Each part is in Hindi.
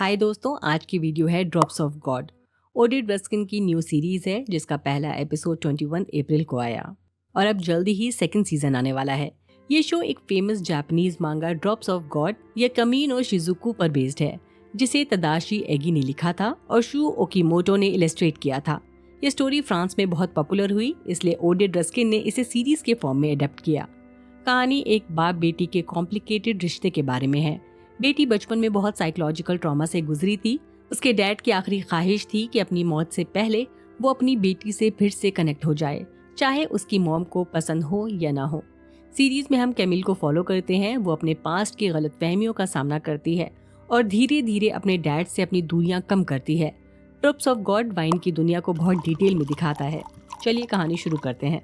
हाय दोस्तों, आज की वीडियो है ड्रॉप्स ऑफ गॉड। ओडिड रस्किन की न्यू सीरीज है जिसका पहला एपिसोड 21 अप्रैल को आया और अब जल्दी ही सेकंड सीजन आने वाला है। ये शो एक फेमस जापानीज मांगा ड्रॉप्स ऑफ गॉड या कमीनो शिजुकु पर बेस्ड है, जिसे तदाशी एगी ने लिखा था और शू ओकीमोटो ने इलस्ट्रेट किया था। ये स्टोरी फ्रांस में बहुत पॉपुलर हुई, इसलिए ओडिड रस्किन ने इसे सीरीज के फॉर्म में अडेप्ट किया। कहानी एक बाप बेटी के कॉम्प्लिकेटेड रिश्ते के बारे में है। बेटी बचपन में बहुत साइकोलॉजिकल ट्रॉमा से गुजरी थी। उसके डैड की आखिरी ख्वाहिश थी कि अपनी मौत से पहले वो अपनी बेटी से फिर से कनेक्ट हो जाए, चाहे उसकी मॉम को पसंद हो या ना हो। सीरीज में हम कैमिल को फॉलो करते हैं। वो अपने पास्ट की गलतफहमियों का सामना करती है और धीरे धीरे अपने डैड से अपनी दूरियां कम करती है। ड्रॉप्स ऑफ गॉड वाइन की दुनिया को बहुत डिटेल में दिखाता है। चलिए कहानी शुरू करते हैं।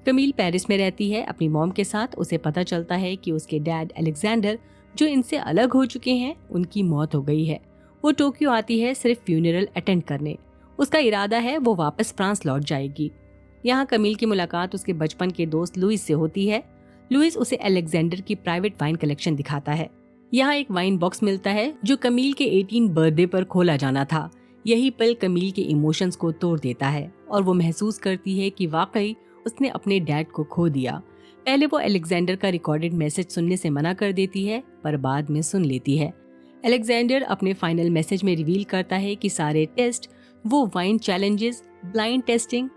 कैमिल पेरिस में रहती है अपनी मॉम के साथ। उसे पता चलता है कि उसके डैड अलेक्जेंडर, जो इनसे अलग हो चुके हैं, उनकी मौत हो गई है। वो टोक्यो आती है सिर्फ फ्यूनरल अटेंड करने। उसका इरादा है वो वापस फ्रांस लौट जाएगी। यहाँ कैमिल की मुलाकात उसके बचपन के दोस्त लुइस से होती है। लुइस उसे अलेक्जेंडर की प्राइवेट वाइन कलेक्शन दिखाता है। यहाँ एक वाइन बॉक्स मिलता है जो कैमिल के 18 बर्थडे पर खोला जाना था। यही पल कैमिल के इमोशंस को तोड़ देता है और वो महसूस करती है कि वाकई उसने अपने डैड को खो दिया। पहले वो अलेक्जेंडर का रिकॉर्डेड मैसेज सुनने से मना कर देती है, पर बाद में सुन लेती है। अलेक्जेंडर अपने फाइनल मैसेज में रिवील करता है कि सारे टेस्ट, वो wine challenges, blind testing,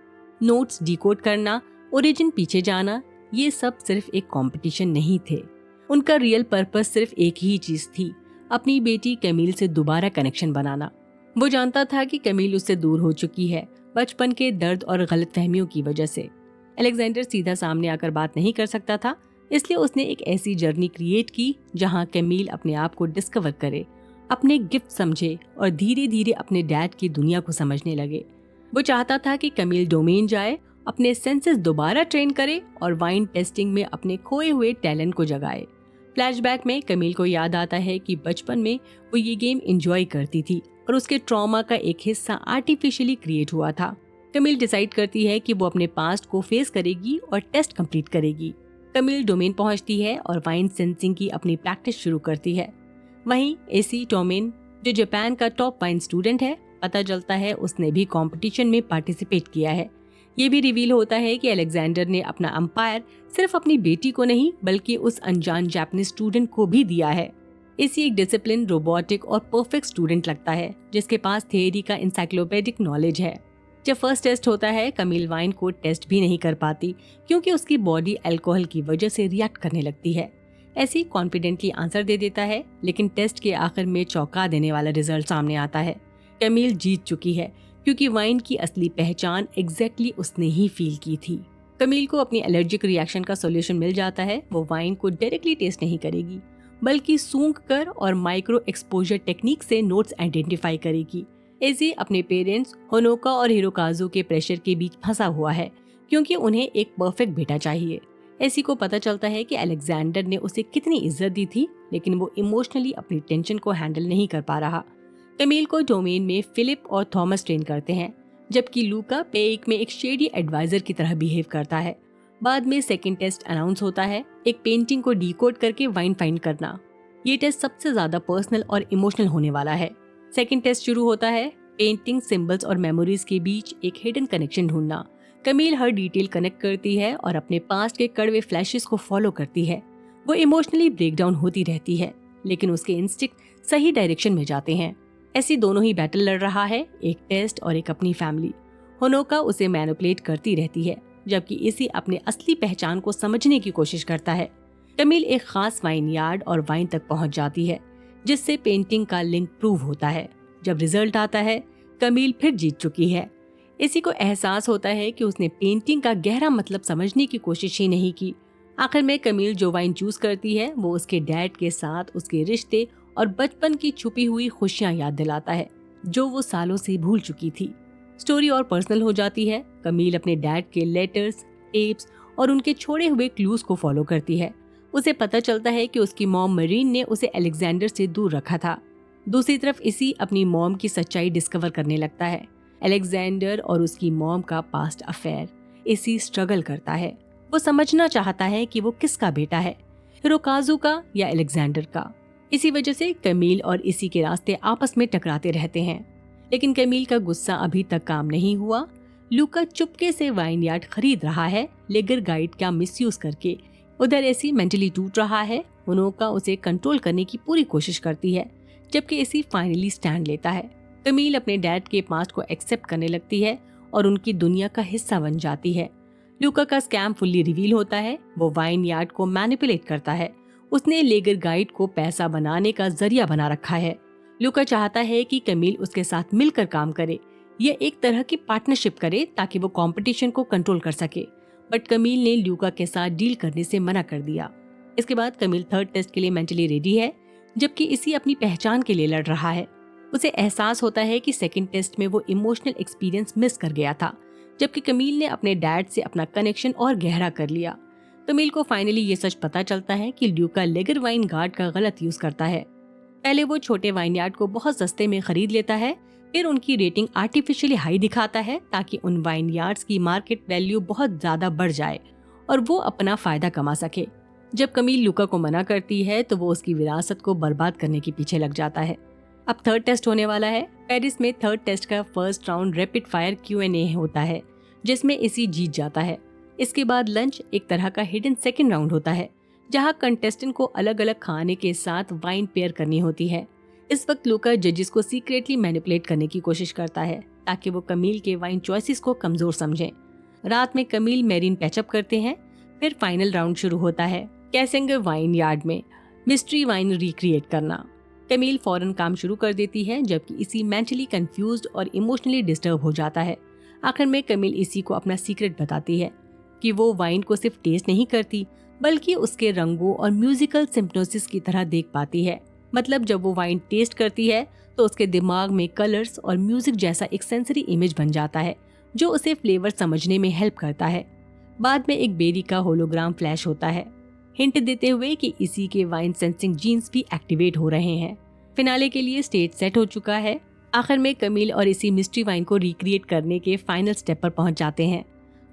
notes decode करना, ओरिजिन पीछे जाना, ये सब सिर्फ एक कंपटीशन नहीं थे। उनका रियल पर्पस सिर्फ एक ही चीज थी, अपनी बेटी कैमिल से दोबारा कनेक्शन बनाना। वो जानता था कि कैमिल उससे दूर हो चुकी है, बचपन के दर्द और गलतफहमियों की वजह से। अलेक्जेंडर सीधा सामने आकर बात नहीं कर सकता था, इसलिए उसने एक ऐसी जर्नी क्रिएट की जहां कैमिल अपने आप को डिस्कवर करे, अपने गिफ्ट समझे और धीरे धीरे अपने डैड की दुनिया को समझने लगे। वो चाहता था कि कैमिल डोमेन जाए, अपने सेंसेस दोबारा ट्रेन करे और वाइन टेस्टिंग में अपने खोए हुए टैलेंट को जगाए। फ्लैशबैक में कैमिल को याद आता है कि बचपन में वो ये गेम एंजॉय करती थी और उसके ट्रॉमा का एक हिस्सा आर्टिफिशियली क्रिएट हुआ था। कैमिल डिसाइड करती है कि वो अपने पास्ट को फेस करेगी और टेस्ट कंप्लीट करेगी। कैमिल डोमेन पहुंचती है और वाइन सेंसिंग की अपनी प्रैक्टिस शुरू करती है। वहीं एसी टोमेन, जो जापान का टॉप वाइन स्टूडेंट है, पता चलता है उसने भी कंपटीशन में पार्टिसिपेट किया है। ये भी रिवील होता है कि अलेक्जेंडर ने अपना अंपायर सिर्फ अपनी बेटी को नहीं बल्कि उस अनजान जापानीज स्टूडेंट को भी दिया है। एसी एक डिसिप्लिन, रोबोटिक और परफेक्ट स्टूडेंट लगता है जिसके पास थियरी का इंसाइक्लोपीडिक नॉलेज है। जब फर्स्ट टेस्ट होता है, कैमिल वाइन को टेस्ट भी नहीं कर पाती क्योंकि उसकी बॉडी अल्कोहल की वजह से रिएक्ट करने लगती है। ऐसी कॉन्फिडेंटली आंसर दे देता है, लेकिन टेस्ट के आखिर में चौंका देने वाला रिजल्ट सामने आता है। कैमिल जीत चुकी है क्योंकि वाइन की असली पहचान एग्जैक्टली उसने ही फील की थी। कैमिल को अपनी एलर्जिक रिएक्शन का सोल्यूशन मिल जाता है। वो वाइन को डायरेक्टली टेस्ट नहीं करेगी बल्कि सूंघ कर और माइक्रो एक्सपोजर टेक्निक से नोट्स आइडेंटिफाई करेगी। एजी अपने पेरेंट्स होनोका और हिरोकाजु के प्रेशर के बीच फंसा हुआ है क्योंकि उन्हें एक परफेक्ट बेटा चाहिए। एसी को पता चलता है कि अलेक्जेंडर ने उसे कितनी इज्जत दी थी, लेकिन वो इमोशनली अपनी टेंशन को हैंडल नहीं कर पा रहा। कैमिल को डोमेन में फिलिप और थॉमस ट्रेन करते हैं, जबकि लूका पेक में एक शेडी एडवाइजर की तरह बिहेव करता है। बाद में सेकेंड टेस्ट अनाउंस होता है, एक पेंटिंग को डिकोड करके वाइन फाइंड करना। ये टेस्ट सबसे ज्यादा पर्सनल और इमोशनल होने वाला है। सेकेंड टेस्ट शुरू होता है, पेंटिंग, सिंबल्स और मेमोरीज के बीच एक हिडन कनेक्शन ढूंढना। कैमिल हर डिटेल कनेक्ट करती है और अपने पास्ट के कड़वे फ्लैशेस को फॉलो करती है। वो इमोशनली ब्रेकडाउन होती रहती है, लेकिन उसके इंस्टिंक्ट सही डायरेक्शन में जाते हैं। ऐसी दोनों ही बैटल लड़ रहा है, एक टेस्ट और एक अपनी फैमिली। होनोका उसे मैनिपुलेट करती रहती है, जबकि इसी अपने असली पहचान को समझने की कोशिश करता है। कैमिल एक खास वाइन यार्ड और वाइन तक पहुंच जाती है, जिससे पेंटिंग का लिंक प्रूव होता है। जब रिजल्ट आता है, कैमिल फिर जीत चुकी है। इसी को एहसास होता है कि उसने पेंटिंग का गहरा मतलब समझने की कोशिश ही नहीं की। आखिर में कैमिल जो वाइन चूज करती है वो उसके डैड के साथ उसके रिश्ते और बचपन की छुपी हुई खुशियां याद दिलाता है, जो वो सालों से भूल चुकी थी। स्टोरी और पर्सनल हो जाती है। कैमिल अपने डैड के लेटर्स, टेप्स और उनके छोड़े हुए क्लूज को फॉलो करती है। उसे पता चलता है कि उसकी मॉम मरीन ने उसे अलेक्जेंडर से दूर रखा था। दूसरी तरफ इसी अपनी मॉम की सच्चाई डिस्कवर करने लगता है। अलेक्जेंडर और उसकी मॉम का पास्ट अफेयर। इसी स्ट्रगल करता है। वो समझना चाहता है कि वो किसका बेटा है, हिरोकाजु का या अलेक्जेंडर का। इसी वजह से कमील और इसी के रास्ते आपस में टकराते रहते हैं। लेकिन कमील का गुस्सा अभी तक काम नहीं हुआ। लूका चुपके से वाइनयार्ड खरीद रहा है, लेगर गाइड का मिसयूज करके। उधर एसी मेंटली टूट रहा है। उनोका उसे कंट्रोल करने की पूरी कोशिश करती है, जबकि एसी फाइनली स्टैंड लेता है। कमील अपने डैड के पास्ट को एक्सेप्ट करने लगती है और उनकी दुनिया का हिस्सा बन जाती है। लूका का स्कैम फुल्ली रिवील होता है। वो वाइनयार्ड को मैनिपुलेट करता है। उसने लेगर गाइड को पैसा बनाने का जरिया बना रखा है। लूका चाहता है कि कमील उसके साथ मिलकर काम करे, यह एक तरह की पार्टनरशिप करे ताकि वो कंपटीशन को कंट्रोल कर सके। बट कमील ने लूका के साथ डील करने से मना कर दिया। इसके बाद कमील थर्ड टेस्ट के लिए मेंटली रेडी है, जबकि इसी अपनी पहचान के लिए लड़ रहा है। उसे एहसास होता है कि सेकंड टेस्ट में वो इमोशनल एक्सपीरियंस मिस कर गया था, जबकि कमील ने अपने डैड से अपना कनेक्शन और गहरा कर लिया। कमील को फाइनली ये सच पता चलता है कि लूका लेगर वाइन गार्ड का गलत यूज करता है। पहले वो छोटे वाइनयार्ड को बहुत सस्ते में खरीद लेता है, फिर उनकी रेटिंग आर्टिफिशियली हाई दिखाता है ताकि उन वाइनयार्ड्स की मार्केट वैल्यू बहुत ज्यादा बढ़ जाए और वो अपना फायदा कमा सके। जब कमील लूका को मना करती है तो वो उसकी विरासत को बर्बाद करने के पीछे लग जाता है। अब थर्ड टेस्ट होने वाला है। पेरिस में थर्ड टेस्ट का first round rapid fire Q&A होता है, जिसमें इसी जीत जाता है। इसके बाद लंच, एक तरह का हिडन सेकंड राउंड होता है, जहां कंटेस्टेंट को अलग अलग खाने के साथ वाइन पेयर करनी होती है। इस वक्त लूका जजेस को सीक्रेटली मैनिपुलेट करने की कोशिश करता है ताकि वो कमील के वाइन चॉइसेस को कमजोर समझें। रात में कमील मेरिन पैचअप करते हैं। फिर फाइनल राउंड शुरू होता है, कैसेंगर वाइन यार्ड में मिस्ट्री वाइन रिक्रिएट करना। कमील फौरन काम शुरू कर देती है, जबकि इसी मेंटली कंफ्यूज्ड और इमोशनली डिस्टर्ब हो जाता है। आखिर में कमील इसी को अपना सीक्रेट बताती है कि वो वाइन को सिर्फ टेस्ट नहीं करती, बल्कि उसके रंगों और म्यूजिकल सिम्पटोसिस की तरह देख पाती है। मतलब जब वो वाइन टेस्ट करती है तो उसके दिमाग में कलर्स और म्यूजिक जैसा एक सेंसरी इमेज बन जाता है, जो उसे फ्लेवर समझने में हेल्प करता है। बाद में एक बेरी का होलोग्राम फ्लैश होता है, हिंट देते हुए कि इसी के वाइन सेंसिंग जीन्स भी एक्टिवेट हो रहे हैं। फिनाले के लिए स्टेज सेट हो चुका है। आखिर में कमील और इसी मिस्ट्री वाइन को रिक्रिएट करने के फाइनल स्टेप पर पहुंच जाते हैं।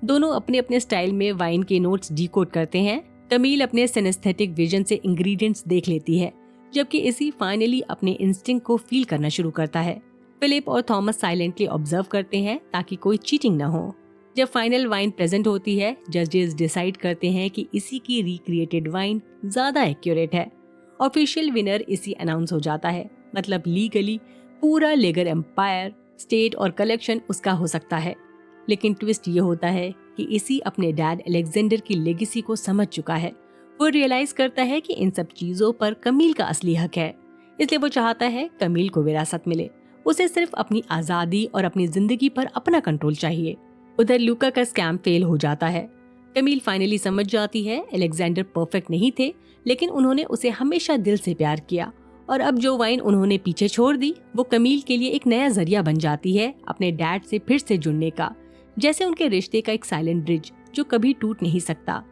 दोनों अपने अपने स्टाइल में वाइन के नोट्स डिकोड करते हैं। कमील अपने सिनेस्थेटिक विजन से इंग्रेडिएंट्स देख लेती है, जबकि इसी फाइनली अपने इंस्टिंक्ट को फील करना शुरू करता है। फिलिप और थॉमस साइलेंटली ऑब्जर्व करते हैं ताकि कोई चीटिंग न हो। जब फाइनल वाइन प्रेजेंट होती है, जजेस डिसाइड करते हैं कि इसी की रिक्रिएटेड वाइन ज्यादा एक्यूरेट है। ऑफिशियल विनर इसी अनाउंस हो जाता है, मतलब लीगली पूरा लेगर एम्पायर, स्टेट और कलेक्शन उसका हो सकता है। लेकिन ट्विस्ट ये होता है कि इसी अपने डैड अलेक्जेंडर की लेगेसी को समझ चुका है। वो रियलाइज करता है कि इन सब चीजों पर कमील का असली हक है, इसलिए वो चाहता है कमील को विरासत मिले। उसे सिर्फ अपनी आजादी और अपनी जिंदगी पर अपना कंट्रोल चाहिए। उधर लूका का स्कैम फेल हो जाता है। कमील फाइनली समझ जाती है अलेक्जेंडर परफेक्ट नहीं थे, लेकिन उन्होंने उसे हमेशा दिल से प्यार किया, और अब जो वाइन उन्होंने पीछे छोड़ दी वो कमील के लिए एक नया जरिया बन जाती है अपने डैड से फिर से जुड़ने का, जैसे उनके रिश्ते का एक साइलेंट ब्रिज जो कभी टूट नहीं सकता।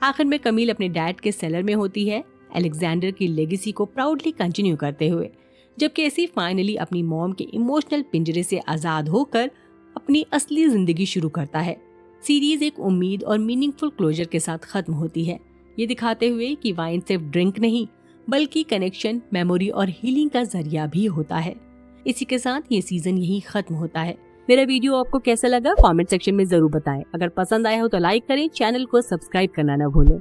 आखिर में कमील अपने डैड के सेलर में होती है, अलेक्जेंडर की लेगेसी को प्राउडली कंटिन्यू करते हुए, जबकि ऐसी फाइनली अपनी मॉम के इमोशनल पिंजरे से आजाद होकर अपनी असली जिंदगी शुरू करता है। सीरीज एक उम्मीद और मीनिंगफुल क्लोजर के साथ खत्म होती है, ये दिखाते हुए कि वाइन सिर्फ ड्रिंक नहीं बल्कि कनेक्शन, मेमोरी और हीलिंग का जरिया भी होता है। इसी के साथ ये सीजन यही खत्म होता है। मेरा वीडियो आपको कैसा लगा कमेंट सेक्शन में जरूर बताएं। अगर पसंद आया हो तो लाइक करें, चैनल को सब्सक्राइब करना न भूलें।